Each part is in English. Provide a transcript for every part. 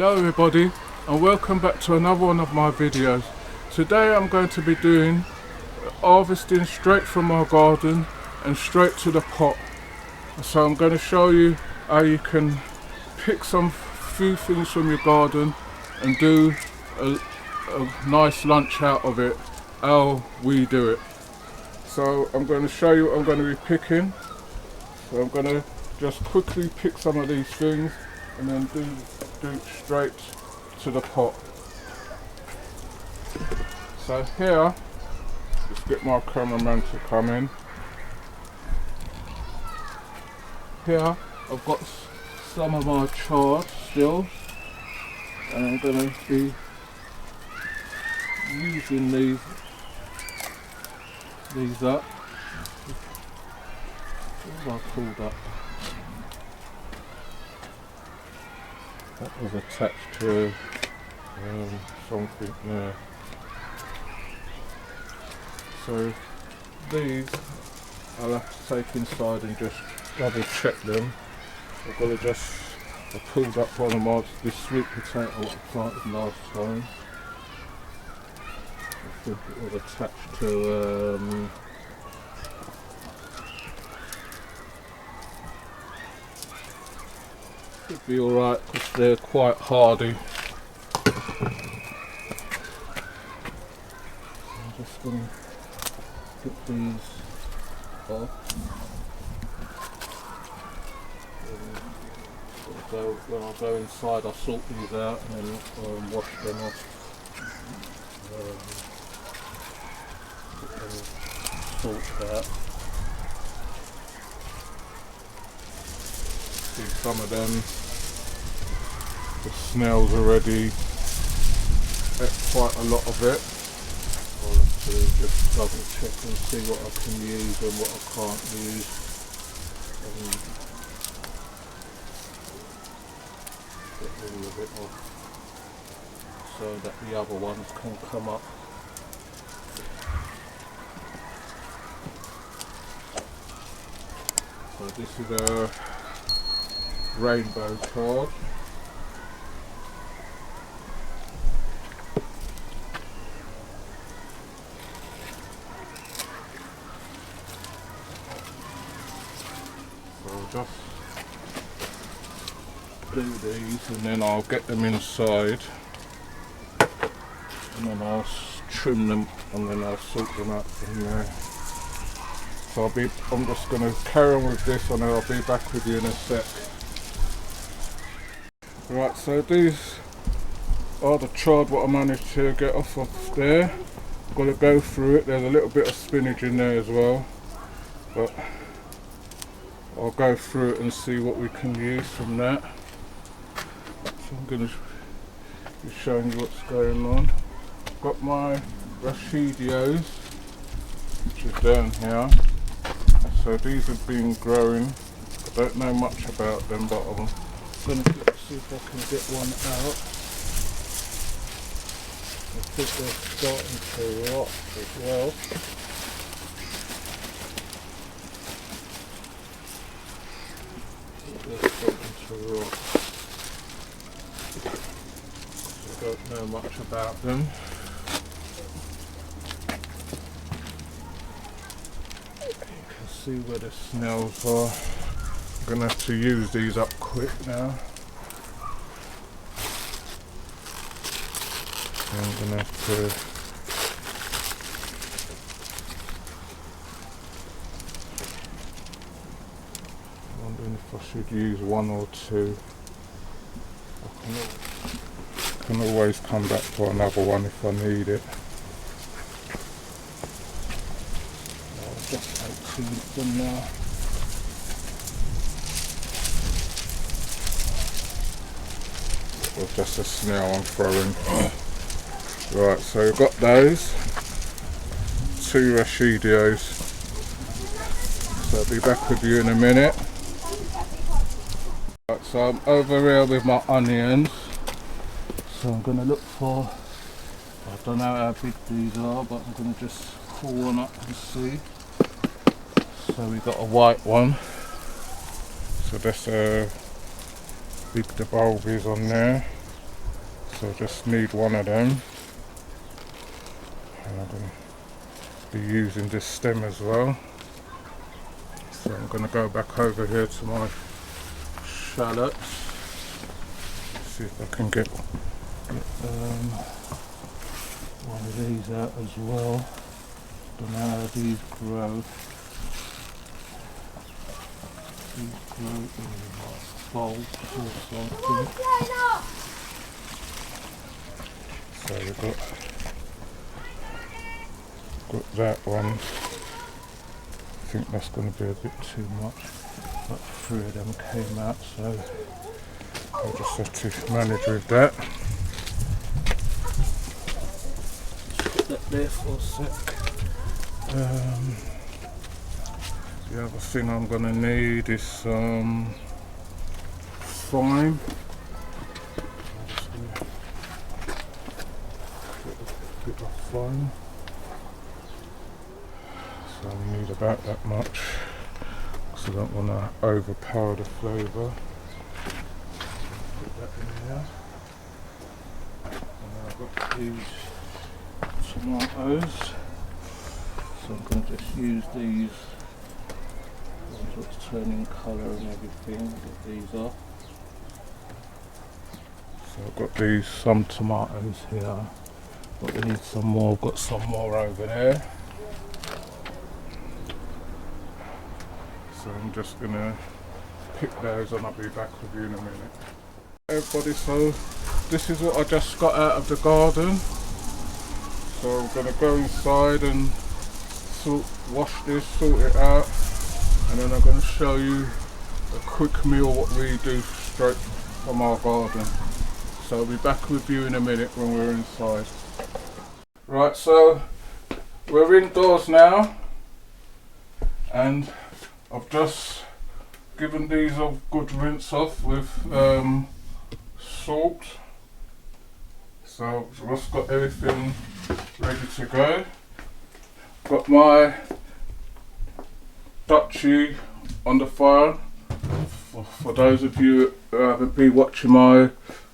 Hello everybody and welcome back to another one of my videos. Today I'm going to be doing harvesting straight from my garden and straight to the pot. So I'm going to show you how you can pick some few things from your garden and do a nice lunch out of it, how we do it. So I'm going to show you what I'm going to be picking. So I'm going to just quickly pick some of these things and then do it straight to the pot. So here, let's get my cameraman to come in. Here I've got some of my chard still, and I'm going to be using these up. What have I pulled up? That was attached to something there. So these I'll have to take inside and just double check them. I've got to I pulled up one of my this sweet potato I planted last time. I think it was attached to should be alright because they're quite hardy. I'm just going to get these off. When I go inside I sort these out and then wash them off. Sort that. See some of them, the snails already ate quite a lot of it. I'll have to just double check and see what I can use and what I can't use. Get all of it off so that the other ones can come up. So this is a rainbow chard. So I'll just do these and then I'll get them inside and then I'll trim them and then I'll sort them out from there. So I'm just going to carry on with this and I'll be back with you in a sec. Right, so these are the chard what I managed to get off of there. I've got to go through it. There's a little bit of spinach in there as well, but I'll go through it and see what we can use from that. So I'm going to be showing you what's going on. I've got my rachidios, which is down here. So these have been growing. I don't know much about them, but I'm going to see if I can get one out. I think they're starting to rot as well. They're starting to rot. I don't know much about them. See where the snails are. I'm going to have to use these up quick now. I'm going to have to I'm wondering if I should use one or two. I can always come back for another one if I need it. Just take two of them now. Or just a snail I'm throwing. Right, so we've got those. 2 rachidios. So I'll be back with you in a minute. Right, so I'm over here with my onions. So I'm going to look for, I don't know how big these are, but I'm going to just pull one up and see. So we got a white one. So that's a big D.W.W on there. so I just need one of them. And I'm going to be using this stem as well. So I'm going to go back over here to my shallots. See if I can get one of these out as well. Don't know how these grow. These grow in bulbs or something. So we've got that one. I think that's going to be a bit too much, but 3 of them came out, so I'll just have to manage with that. Put that there for a sec. The other thing I'm going to need is some thyme. I'm just going to get a bit of thyme. So I need about that much, because I don't want to overpower the flavour. Put that in there. And then I've got these tomatoes. So I'm going to just use these ones that's turning colour and everything. Get these off. So I've got some tomatoes here, but we need some more. I've got some more over there. So I'm just going to pick those and I'll be back with you in a minute. Everybody, so this is what I just got out of the garden. So I'm going to go inside and wash this, sort it out, and then I'm going to show you a quick meal what we do straight from our garden. So I'll be back with you in a minute when we're inside. Right, so we're indoors now, and I've just given these a good rinse off with salt. So I've just got everything ready to go. Got my duchy on the fire. For those of you who haven't been watching my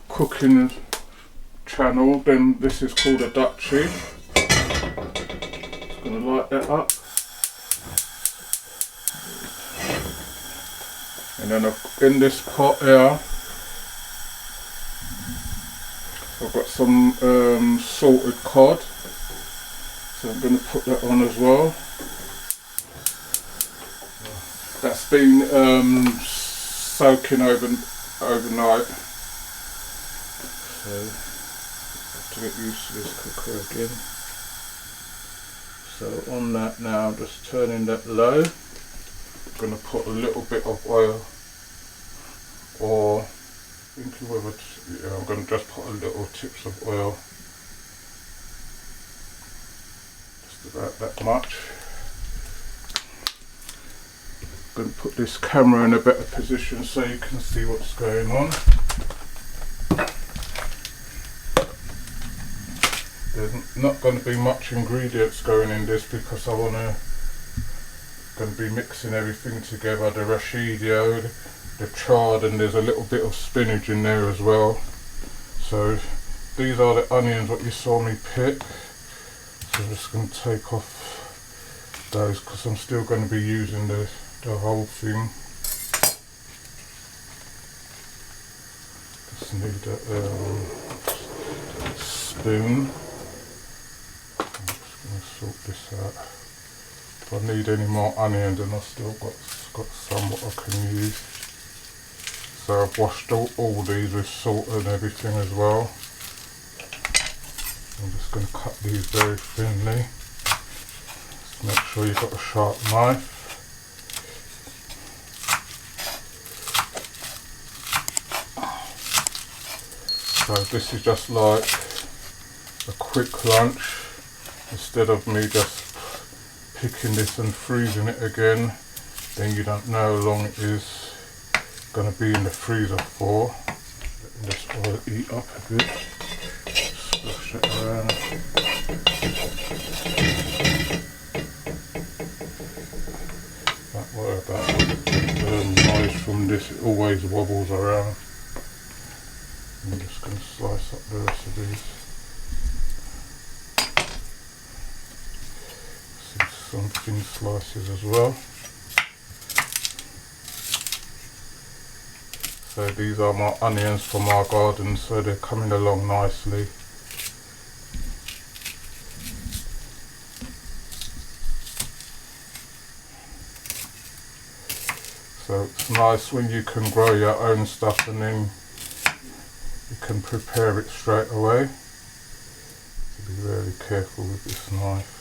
cooking channel, then this is called a duchy. Just going to light that up. And then in this pot here, I've got some salted cod, so I'm going to put that on as well. That's been soaking overnight, so I have to get used to this cooker again. So on that now, I'm just turning that low. I'm going to put a little bit of oil, or thinking whether I'm going to just put a little tips of oil, just about that much. I'm going to put this camera in a better position so you can see what's going on. There's not going to be much ingredients going in this because I'm going to be mixing everything together, the rashidio, the chard, and there's a little bit of spinach in there as well. So these are the onions what you saw me pick. So I'm just going to take off those because I'm still going to be using the whole thing. Just need a spoon. I'm just going to sort this out. If I need any more onion, then I've still got some what I can use. So I've washed all these with salt and everything as well. I'm just going to cut these very thinly. Just make sure you've got a sharp knife. So this is just like a quick lunch, instead of me just picking this and freezing it again. Then you don't know how long it is going to be in the freezer for. Letting this oil eat up a bit. Splash it around. Don't worry about the noise from this, it always wobbles around. I'm just going to slice up the rest of these. Some thin slices as well. So these are my onions from our garden, so they're coming along nicely. So it's nice when you can grow your own stuff and then you can prepare it straight away. So be very careful with this knife.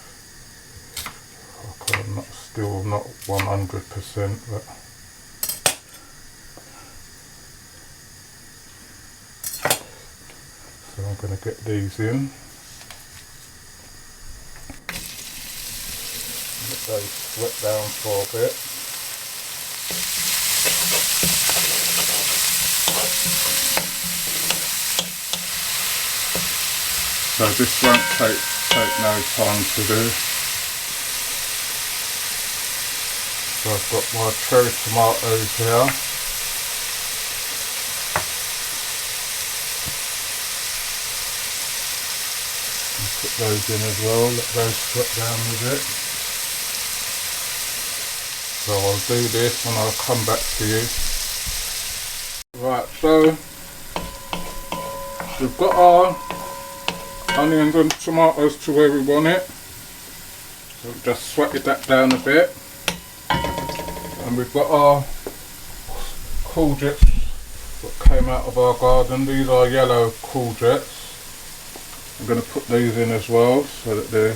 I'm still not 100%, but so I'm going to get these in. Let those sweat down for a bit. So this won't take no time to do. So I've got my cherry tomatoes here. And put those in as well, let those sweat down with it. So I'll do this and I'll come back to you. Right, so we've got our onions and tomatoes to where we want it. So we've just sweated that down a bit. And we've got our courgettes that came out of our garden. These are yellow courgettes. I'm going to put these in as well so that they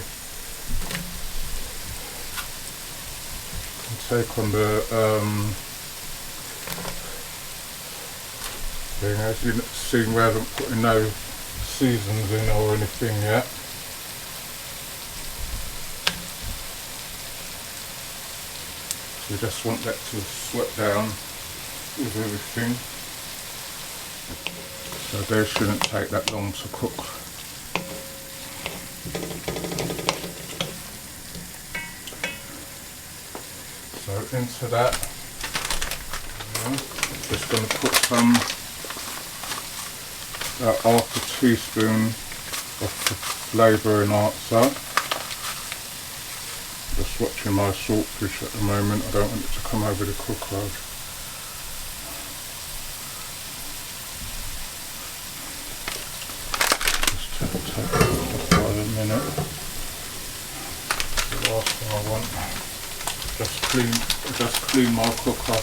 can take on the thing. As you've seen, we haven't put in no seasons in or anything yet. We just want that to sweat down with everything. So they shouldn't take that long to cook. So into that, I'm just going to put some, half a teaspoon of the flavour enhancer. Just watching my saltfish at the moment, I don't want it to come over the cooker. Just take it off for a minute. The last thing I want, just clean my cooker.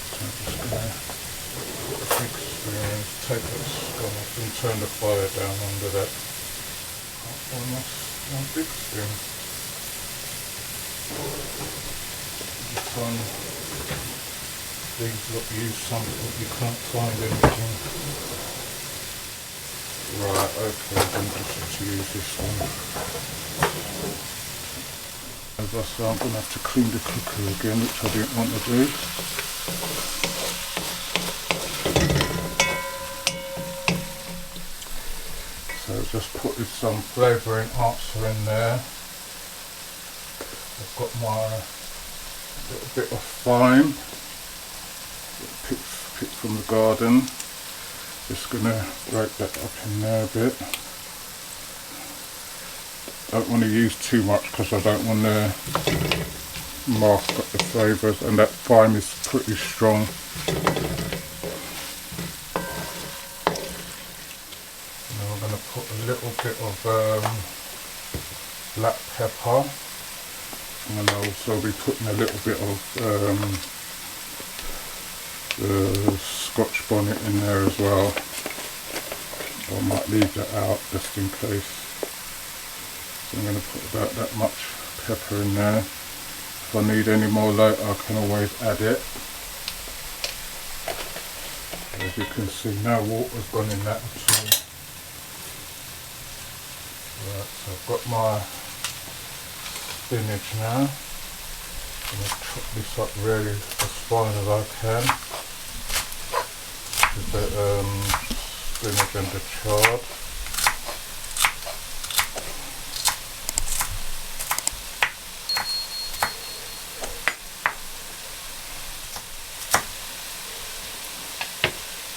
So I'm just going to take that scum off and turn the fire down under that. One big spoon. These look use something, you can't find anything. Right, okay, I'm just to use this one. As I say, I'm going to have to clean the cooker again, which I didn't want to do. So just putting some flavour enhancer in there. I've got my little bit of thyme, picked from the garden. Just going to break that up in there a bit. Don't want to use too much because I don't want to mask up the flavours, and that thyme is pretty strong. Now I'm going to put a little bit of black pepper, and I'll also be putting a little bit of the Scotch bonnet in there as well. I might leave that out just in case. So I'm going to put about that much pepper in there. If I need any more later, I can always add it. As you can see, no water's gone in that at all. Right, so I've got my spinach now. I'm going to chop this up really as fine as I can. With the spinach and the chard.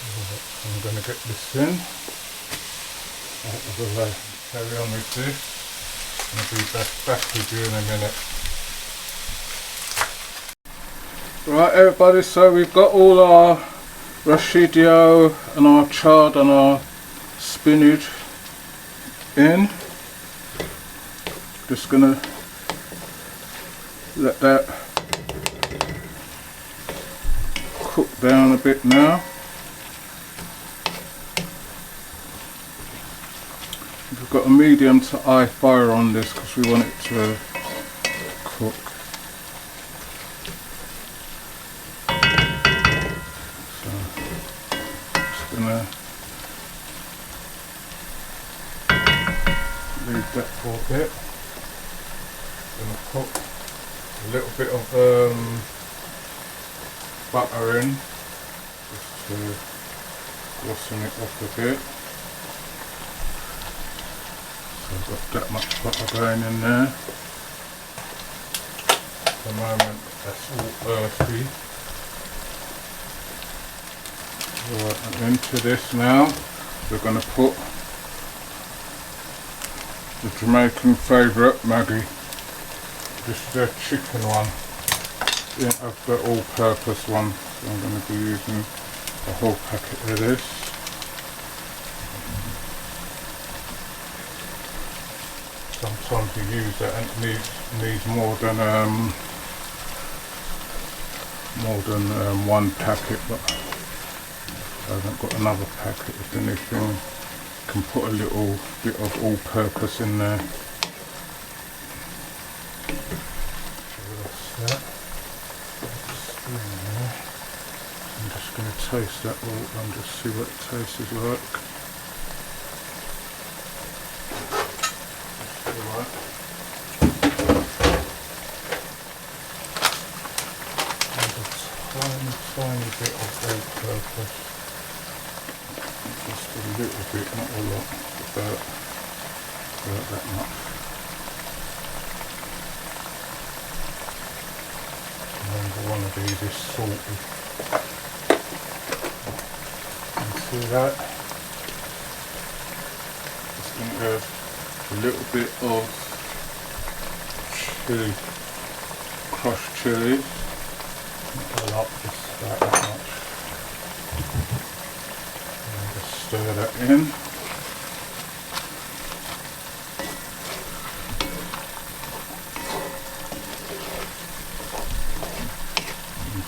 I'm going to get this in. As I carry on with this, I'll be back with you in a minute. Right everybody, so we've got all our rashidio and our chard and our spinach in. Just gonna let that cook down a bit now. We've got a medium to high fire on this because we want it to cook. So just gonna leave that for a bit. Gonna put a little bit of butter in just to glossen it off a bit. So I've got that much butter going in there. At the moment that's all earthy. Right, and into this now we're going to put the Jamaican favourite Maggi. This is the chicken one. Yeah, I've got all-purpose one, so I'm going to be using a whole packet of this. Sometimes you use that and it needs more than one packet, but I haven't got another packet. If anything, you can put a little bit of all-purpose in there. I'm just going to taste that all and just see what it tastes like. Alright. There's a tiny bit of all-purpose. Just a little bit, not a lot, about that much. One of these is salty. You see that? Just going to add a little bit of chili, crushed chili. Not a lot, just about that much. And just stir that in.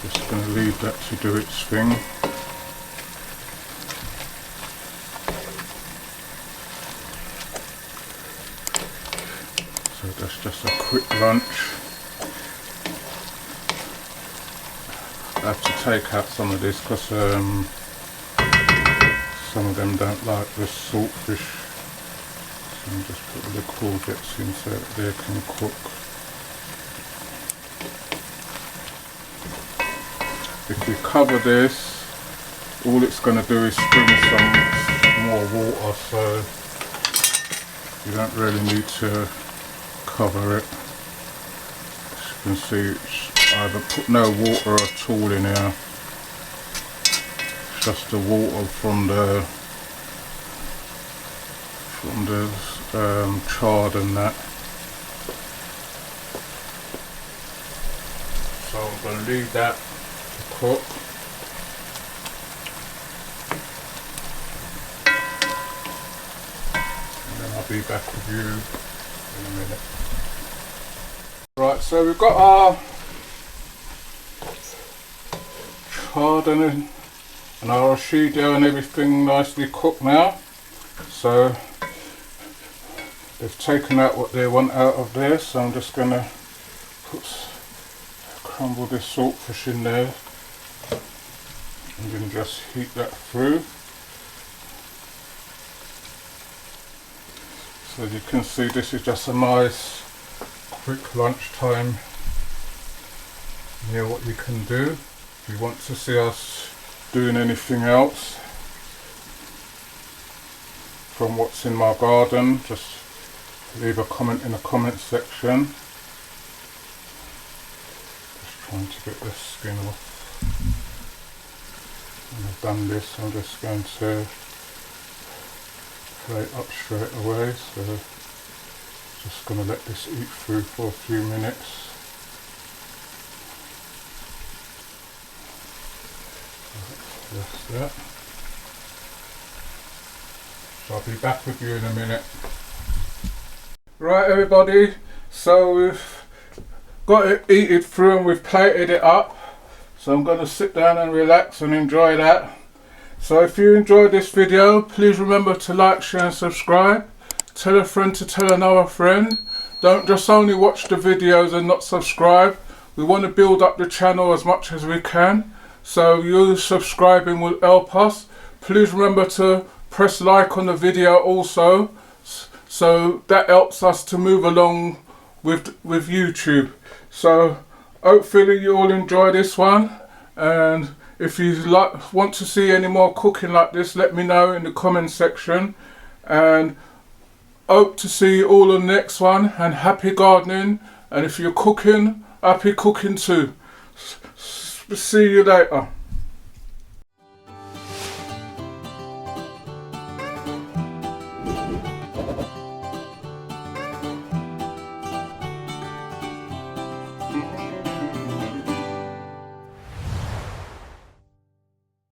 Just going to leave that to do its thing. So that's just a quick lunch. I have to take out some of this because some of them don't like the saltfish. So I'll just put the courgettes in so that they can cook. If you cover this, all it's going to do is spring some more water, so you don't really need to cover it. As you can see, it's either put no water at all in here, it's just the water from the chard and that. So I'm going to leave that cook. And then I'll be back with you in a minute. Right, so we've got our chard and our rashidio and everything nicely cooked now. So they've taken out what they want out of there, so I'm just going to crumble this saltfish in there. And then just heat that through. So as you can see, this is just a nice quick lunchtime meal what you can do. If you want to see us doing anything else from what's in my garden, just leave a comment in the comment section. Just trying to get the skin off. I've done this, I'm just going to plate up straight away, so just going to let this eat through for a few minutes. That's that. So I'll be back with you in a minute. Right everybody, so we've got it eaten through and we've plated it up. So I'm going to sit down and relax and enjoy that. So if you enjoyed this video, please remember to like, share and subscribe. Tell a friend to tell another friend. Don't just only watch the videos and not subscribe. We want to build up the channel as much as we can. So you subscribing will help us. Please remember to press like on the video also. So that helps us to move along with YouTube. So hopefully you all enjoy this one, and if you want to see any more cooking like this, let me know in the comment section, and hope to see you all on the next one, and happy gardening, and if you're cooking, happy cooking too. See you later.